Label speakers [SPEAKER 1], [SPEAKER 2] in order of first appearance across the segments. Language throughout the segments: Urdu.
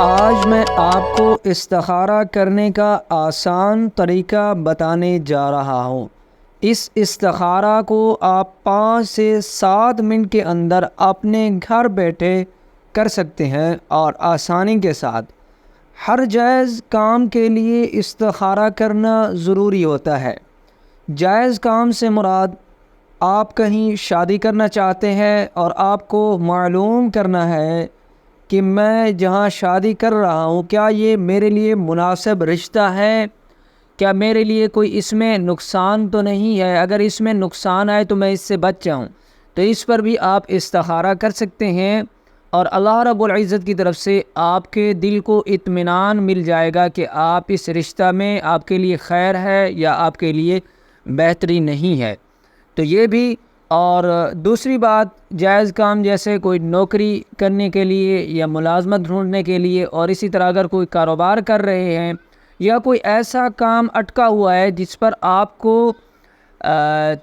[SPEAKER 1] آج میں آپ کو استخارہ کرنے کا آسان طریقہ بتانے جا رہا ہوں۔ اس استخارہ کو آپ 5 سے 7 منٹ کے اندر اپنے گھر بیٹھے کر سکتے ہیں اور آسانی کے ساتھ۔ ہر جائز کام کے لیے استخارہ کرنا ضروری ہوتا ہے۔ جائز کام سے مراد آپ کہیں شادی کرنا چاہتے ہیں اور آپ کو معلوم کرنا ہے کہ میں جہاں شادی کر رہا ہوں کیا یہ میرے لیے مناسب رشتہ ہے، کیا میرے لیے کوئی اس میں نقصان تو نہیں ہے، اگر اس میں نقصان آئے تو میں اس سے بچ جاؤں، تو اس پر بھی آپ استخارہ کر سکتے ہیں اور اللہ رب العزت کی طرف سے آپ کے دل کو اطمینان مل جائے گا کہ آپ اس رشتہ میں آپ کے لیے خیر ہے یا آپ کے لیے بہتری نہیں ہے۔ تو یہ بھی، اور دوسری بات، جائز کام جیسے کوئی نوکری کرنے کے لیے یا ملازمت ڈھونڈنے کے لیے، اور اسی طرح اگر کوئی کاروبار کر رہے ہیں یا کوئی ایسا کام اٹکا ہوا ہے جس پر آپ کو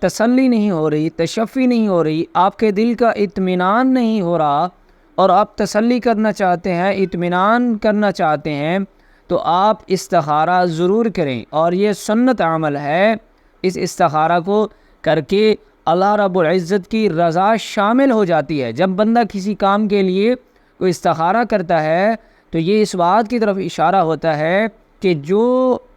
[SPEAKER 1] تسلی نہیں ہو رہی، تشفی نہیں ہو رہی، آپ کے دل کا اطمینان نہیں ہو رہا اور آپ تسلی کرنا چاہتے ہیں، اطمینان کرنا چاہتے ہیں، تو آپ استخارہ ضرور کریں۔ اور یہ سنت عمل ہے، اس استخارہ کو کر کے اللہ رب العزت کی رضا شامل ہو جاتی ہے۔ جب بندہ کسی کام کے لیے کوئی استخارہ کرتا ہے تو یہ اس بات کی طرف اشارہ ہوتا ہے کہ جو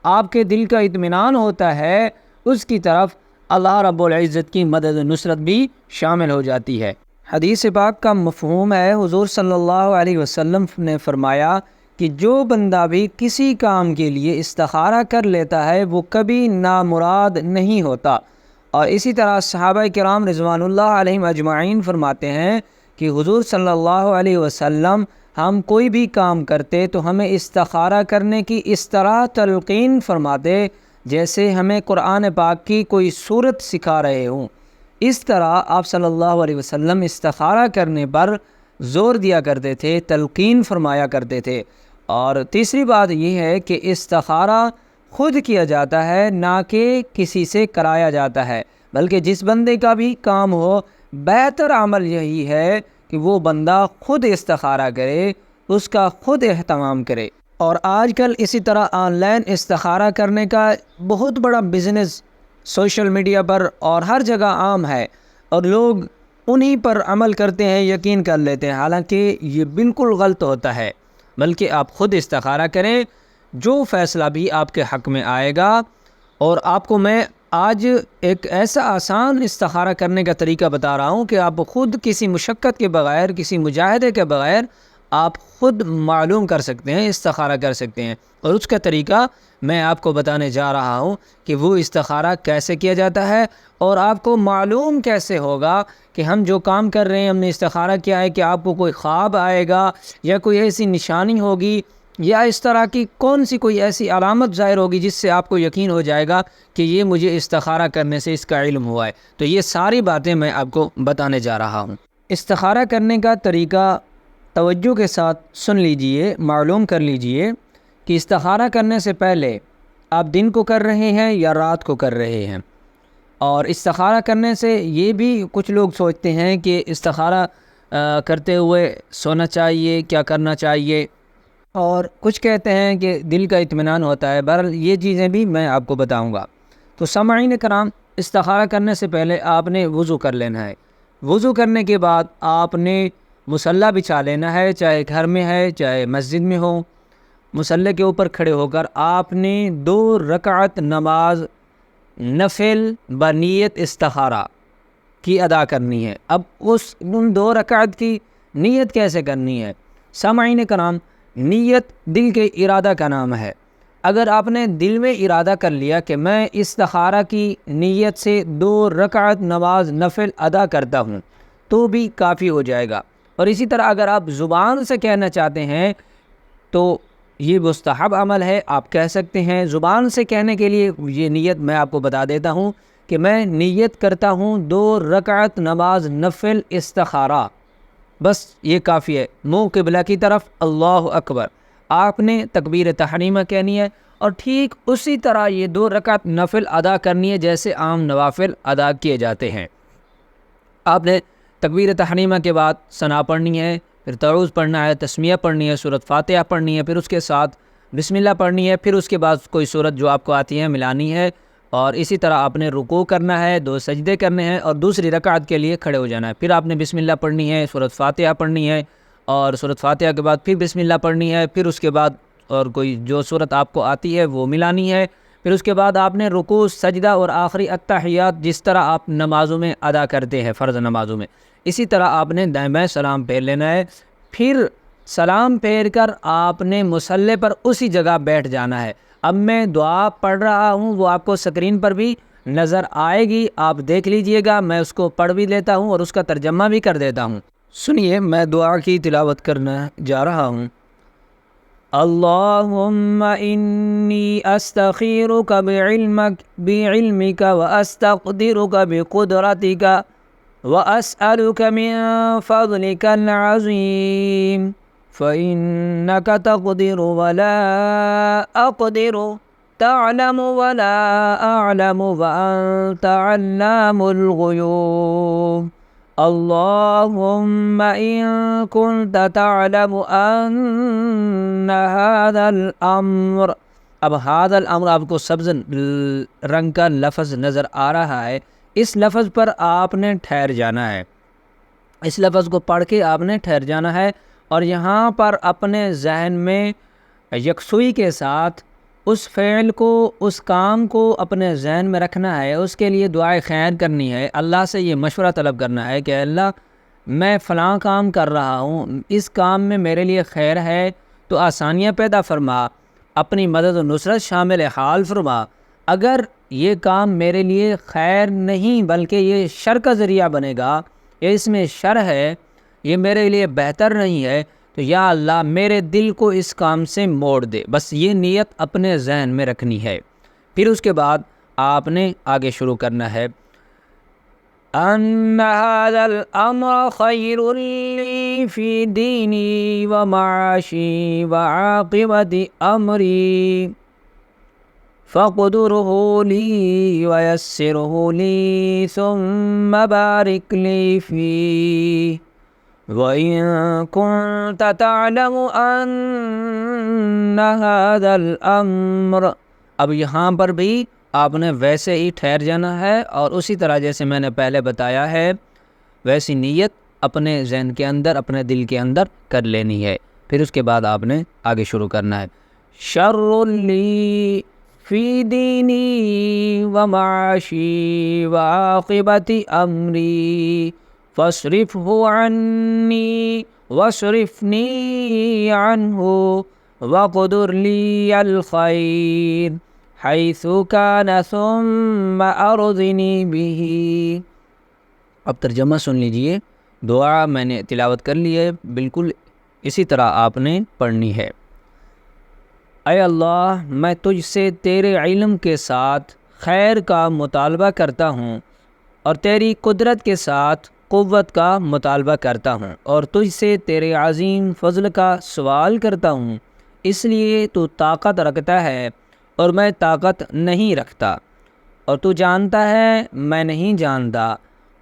[SPEAKER 1] آپ کے دل کا اطمینان ہوتا ہے اس کی طرف اللہ رب العزت کی مدد و نصرت بھی شامل ہو جاتی ہے۔ حدیث پاک کا مفہوم ہے، حضور صلی اللہ علیہ وسلم نے فرمایا کہ جو بندہ بھی کسی کام کے لیے استخارہ کر لیتا ہے وہ کبھی نامراد نہیں ہوتا۔ اور اسی طرح صحابہ کرام رضوان اللہ علیہم اجمعین فرماتے ہیں کہ حضور صلی اللہ علیہ وسلم ہم کوئی بھی کام کرتے تو ہمیں استخارہ کرنے کی اس طرح تلقین فرماتے جیسے ہمیں قرآن پاک کی کوئی صورت سکھا رہے ہوں۔ اس طرح آپ صلی اللہ علیہ وسلم استخارہ کرنے پر زور دیا کرتے تھے، تلقین فرمایا کرتے تھے۔ اور تیسری بات یہ ہے کہ استخارہ خود کیا جاتا ہے، نہ کہ کسی سے کرایا جاتا ہے، بلکہ جس بندے کا بھی کام ہو بہتر عمل یہی ہے کہ وہ بندہ خود استخارہ کرے، اس کا خود اہتمام کرے۔ اور آج کل اسی طرح آن لائن استخارہ کرنے کا بہت بڑا بزنس سوشل میڈیا پر اور ہر جگہ عام ہے، اور لوگ انہی پر عمل کرتے ہیں، یقین کر لیتے ہیں، حالانکہ یہ بالکل غلط ہوتا ہے۔ بلکہ آپ خود استخارہ کریں، جو فیصلہ بھی آپ کے حق میں آئے گا۔ اور آپ کو میں آج ایک ایسا آسان استخارہ کرنے کا طریقہ بتا رہا ہوں کہ آپ خود کسی مشقت کے بغیر، کسی مجاہدے کے بغیر آپ خود معلوم کر سکتے ہیں، استخارہ کر سکتے ہیں۔ اور اس کا طریقہ میں آپ کو بتانے جا رہا ہوں کہ وہ استخارہ کیسے کیا جاتا ہے، اور آپ کو معلوم کیسے ہوگا کہ ہم جو کام کر رہے ہیں، ہم نے استخارہ کیا ہے، کہ آپ کو کوئی خواب آئے گا یا کوئی ایسی نشانی ہوگی یا اس طرح کی کون سی کوئی ایسی علامت ظاہر ہوگی جس سے آپ کو یقین ہو جائے گا کہ یہ مجھے استخارہ کرنے سے اس کا علم ہوا ہے۔ تو یہ ساری باتیں میں آپ کو بتانے جا رہا ہوں۔ استخارہ کرنے کا طریقہ توجہ کے ساتھ سن لیجئے، معلوم کر لیجئے کہ استخارہ کرنے سے پہلے آپ دن کو کر رہے ہیں یا رات کو کر رہے ہیں۔ اور استخارہ کرنے سے یہ بھی کچھ لوگ سوچتے ہیں کہ استخارہ کرتے ہوئے سونا چاہیے، کیا کرنا چاہیے، اور کچھ کہتے ہیں کہ دل کا اطمینان ہوتا ہے۔ بہرحال یہ چیزیں بھی میں آپ کو بتاؤں گا۔ تو سامعین کرام، استخارہ کرنے سے پہلے آپ نے وضو کر لینا ہے۔ وضو کرنے کے بعد آپ نے مصلی بچھا لینا ہے، چاہے گھر میں ہے چاہے مسجد میں ہو۔ مصلی کے اوپر کھڑے ہو کر آپ نے 2 رکعت نماز نفل بنیت استخارہ کی ادا کرنی ہے۔ اب ان 2 رکعت کی نیت کیسے کرنی ہے؟ سامعین کرام، نیت دل کے ارادہ کا نام ہے۔ اگر آپ نے دل میں ارادہ کر لیا کہ میں استخارہ کی نیت سے 2 رکعت نماز نفل ادا کرتا ہوں تو بھی کافی ہو جائے گا۔ اور اسی طرح اگر آپ زبان سے کہنا چاہتے ہیں تو یہ مستحب عمل ہے، آپ کہہ سکتے ہیں۔ زبان سے کہنے کے لیے یہ نیت میں آپ کو بتا دیتا ہوں کہ میں نیت کرتا ہوں 2 رکعت نماز نفل استخارہ، بس یہ کافی ہے۔ منہ قبلہ کی طرف، اللہ اکبر، آپ نے تکبیر تحریمہ کہنی ہے، اور ٹھیک اسی طرح یہ 2 رکعت نفل ادا کرنی ہے جیسے عام نوافل ادا کیے جاتے ہیں۔ آپ نے تکبیر تحریمہ کے بعد ثنا پڑھنی ہے،
[SPEAKER 2] پھر تعوذ پڑھنا ہے، تسمیہ پڑھنی ہے، سورۃ فاتحہ پڑھنی ہے، پھر اس کے ساتھ بسم اللہ پڑھنی ہے، پھر اس کے بعد کوئی سورت جو آپ کو آتی ہے ملانی ہے، اور اسی طرح آپ نے رکوع کرنا ہے، 2 سجدے کرنے ہیں، اور دوسری رکعت کے لیے کھڑے ہو جانا ہے۔ پھر آپ نے بسم اللہ پڑھنی ہے، سورۃ فاتحہ پڑھنی ہے، اور سورۃ فاتحہ کے بعد پھر بسم اللہ پڑھنی ہے، پھر اس کے بعد اور کوئی جو سورت آپ کو آتی ہے وہ ملانی ہے۔ پھر اس کے بعد آپ نے رکوع، سجدہ اور آخری التحیات جس طرح آپ نمازوں میں ادا کرتے ہیں، فرض نمازوں میں، اسی طرح آپ نے دائیں بائیں سلام پھیر لینا ہے۔ پھر سلام پھیر کر آپ نے مصلی پر اسی جگہ بیٹھ جانا ہے۔ اب میں دعا پڑھ رہا ہوں، وہ آپ کو سکرین پر بھی نظر آئے گی، آپ دیکھ لیجئے گا، میں اس کو پڑھ بھی لیتا ہوں اور اس کا ترجمہ بھی کر دیتا ہوں۔ سنیے، میں دعا کی تلاوت کرنا جا رہا ہوں۔ اللہم انی استخیرک بعلمک واستقدرک بقدرتک واسألک من فضلک العظیم فإنک تقدر ولا اقدر تعلم ولا اعلم وانت علام الغیوب اللہم ان کنت تعلم ان هذا الامر، اب هذا الامر آپ کو سبز رنگ کا لفظ نظر آ رہا ہے، اس لفظ پر آپ نے ٹھہر جانا ہے، اس لفظ کو پڑھ کے آپ نے ٹھہر جانا ہے، اور یہاں پر اپنے ذہن میں یکسوئی کے ساتھ اس فعل کو، اس کام کو اپنے ذہن میں رکھنا ہے، اس کے لیے دعائے خیر کرنی ہے، اللہ سے یہ مشورہ طلب کرنا ہے کہ اللہ میں فلاں کام کر رہا ہوں، اس کام میں میرے لیے خیر ہے تو آسانیاں پیدا فرما، اپنی مدد و نصرت شامل حال فرما، اگر یہ کام میرے لیے خیر نہیں بلکہ یہ شر کا ذریعہ بنے گا، یہ اس میں شر ہے، یہ میرے لیے بہتر نہیں ہے، تو یا اللہ میرے دل کو اس کام سے موڑ دے، بس یہ نیت اپنے ذہن میں رکھنی ہے۔ پھر اس کے بعد آپ نے آگے شروع کرنا ہے، ان هذا الامر خیر لی فی دینی و معاشی و عاقبت امری فاقدره لی ویسره لی ثم بارک لی فیہ وَإِن كُنْتَ تَعْلَمُ أَنَّ هَذَا الْأَمْرَ، اب یہاں پر بھی آپ نے ویسے ہی ٹھہر جانا ہے، اور اسی طرح جیسے میں نے پہلے بتایا ہے ویسی نیت اپنے ذہن کے اندر، اپنے دل کے اندر کر لینی ہے۔ پھر اس کے بعد آپ نے آگے شروع کرنا ہے، شَرٌّ لِّي فِي دِینِی وَمَعَاشِی وَعَاقِبَةِ أَمْرِی فاصرفه عنی واصرفنی عنہ وقدر لی الخیر حیث کان ثم ارضنی بہ۔ اب ترجمہ سن لیجئے، دعا میں نے تلاوت کر لی ہے، بالکل اسی طرح آپ نے پڑھنی ہے۔ اے اللہ، میں تجھ سے تیرے علم کے ساتھ خیر کا مطالبہ کرتا ہوں، اور تیری قدرت کے ساتھ قوت کا مطالبہ کرتا ہوں، اور تجھ سے تیرے عظیم فضل کا سوال کرتا ہوں، اس لیے تو طاقت رکھتا ہے اور میں طاقت نہیں رکھتا، اور تو جانتا ہے میں نہیں جانتا،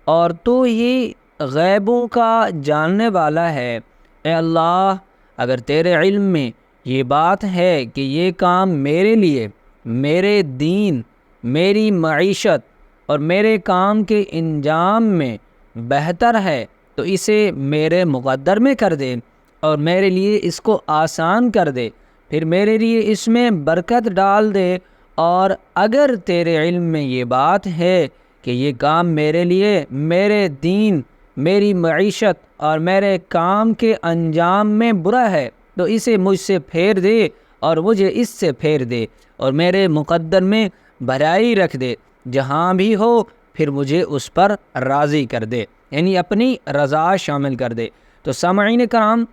[SPEAKER 2] اور تو ہی غیبوں کا جاننے والا ہے۔ اے اللہ، اگر تیرے علم میں یہ بات ہے کہ یہ کام میرے لیے، میرے دین، میری معیشت اور میرے کام کے انجام میں بہتر ہے تو اسے میرے مقدر میں کر دے، اور میرے لیے اس کو آسان کر دے، پھر میرے لیے اس میں برکت ڈال دے، اور اگر تیرے علم میں یہ بات ہے کہ یہ کام میرے لیے، میرے دین، میری معیشت اور میرے کام کے انجام میں برا ہے تو اسے مجھ سے پھیر دے اور مجھے اس سے پھیر دے، اور میرے مقدر میں بھلائی رکھ دے، جہاں بھی ہو پھر مجھے اس پر راضی کر دے، یعنی اپنی رضا شامل کر دے۔ تو سامعین کرام،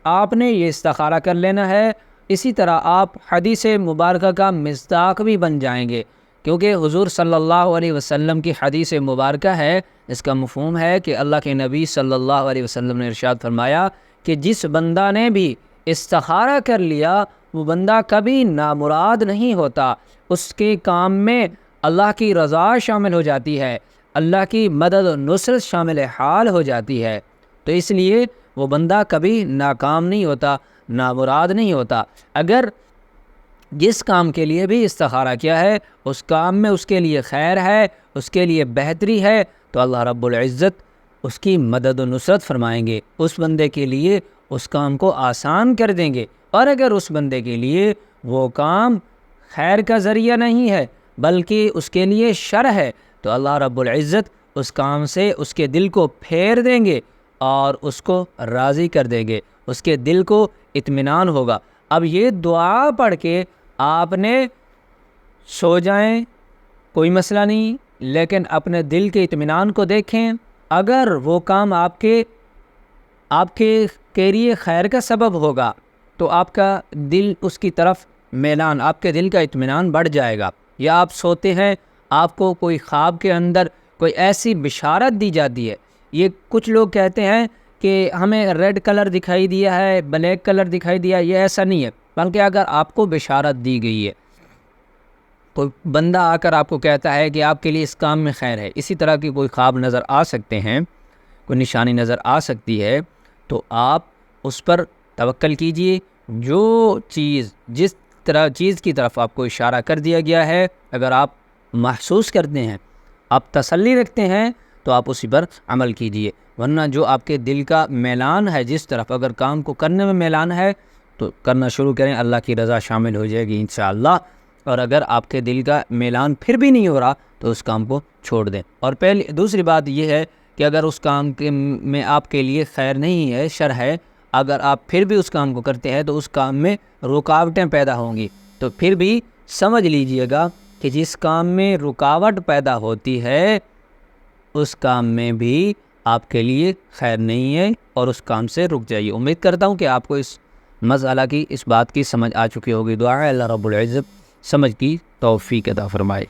[SPEAKER 2] آپ نے یہ استخارہ کر لینا ہے، اسی طرح آپ حدیث مبارکہ کا مصداق بھی بن جائیں گے، کیونکہ حضور صلی اللہ علیہ وسلم کی حدیث مبارکہ ہے، اس کا مفہوم ہے کہ اللہ کے نبی صلی اللہ علیہ وسلم نے ارشاد فرمایا کہ جس بندہ نے بھی استخارہ کر لیا وہ بندہ کبھی نامراد نہیں ہوتا، اس کے کام میں اللہ کی رضا شامل ہو جاتی ہے، اللہ کی مدد و نصرت شامل حال ہو جاتی ہے۔ تو اس لیے وہ بندہ کبھی ناکام نہیں ہوتا، نامراد نہیں ہوتا۔ اگر جس کام کے لیے بھی استخارہ کیا ہے اس کام میں اس کے لیے خیر ہے، اس کے لیے بہتری ہے، تو اللہ رب العزت اس کی مدد و نصرت فرمائیں گے، اس بندے کے لیے اس کام کو آسان کر دیں گے۔ اور اگر اس بندے کے لیے وہ کام خیر کا ذریعہ نہیں ہے بلکہ اس کے لیے شر ہے، تو اللہ رب العزت اس کام سے اس کے دل کو پھیر دیں گے اور اس کو راضی کر دیں گے، اس کے دل کو اطمینان ہوگا۔ اب یہ دعا پڑھ کے آپ نے سو جائیں، کوئی مسئلہ نہیں، لیکن اپنے دل کے اطمینان کو دیکھیں۔ اگر وہ کام آپ کے لیے خیر کا سبب ہوگا تو آپ کا دل اس کی طرف میلان، آپ کے دل کا اطمینان بڑھ جائے گا۔ یا آپ سوتے ہیں، آپ کو کوئی خواب کے اندر کوئی ایسی بشارت دی جاتی ہے، یہ کچھ لوگ کہتے ہیں کہ ہمیں ریڈ کلر دکھائی دیا ہے، بلیک کلر دکھائی دیا، یہ ایسا نہیں ہے، بلکہ اگر آپ کو بشارت دی گئی ہے، کوئی بندہ آ کر آپ کو کہتا ہے کہ آپ کے لیے اس کام میں خیر ہے، اسی طرح کی کوئی خواب نظر آ سکتے ہیں، کوئی نشانی نظر آ سکتی ہے، تو آپ اس پر توکل کیجئے۔ جو چیز جس چیز کی طرف آپ کو اشارہ کر دیا گیا ہے، اگر آپ محسوس کرتے ہیں، آپ تسلی رکھتے ہیں، تو آپ اسی پر عمل کیجئے۔ ورنہ جو آپ کے دل کا میلان ہے جس طرف، اگر کام کو کرنے میں میلان ہے تو کرنا شروع کریں، اللہ کی رضا شامل ہو جائے گی انشاءاللہ۔ اور اگر آپ کے دل کا میلان پھر بھی نہیں ہو رہا تو اس کام کو چھوڑ دیں۔ اور دوسری بات یہ ہے کہ اگر اس کام میں آپ کے لیے خیر نہیں ہے، شر ہے، اگر آپ پھر بھی اس کام کو کرتے ہیں تو اس کام میں رکاوٹیں پیدا ہوں گی، تو پھر بھی سمجھ لیجئے گا کہ جس کام میں رکاوٹ پیدا ہوتی ہے اس کام میں بھی آپ کے لیے خیر نہیں ہے، اور اس کام سے رک جائیے۔ امید کرتا ہوں کہ آپ کو اس مسئلہ کی، اس بات کی سمجھ آ چکی ہوگی۔ دعا ہے اللہ رب العزت سمجھ کی توفیق عطا فرمائے۔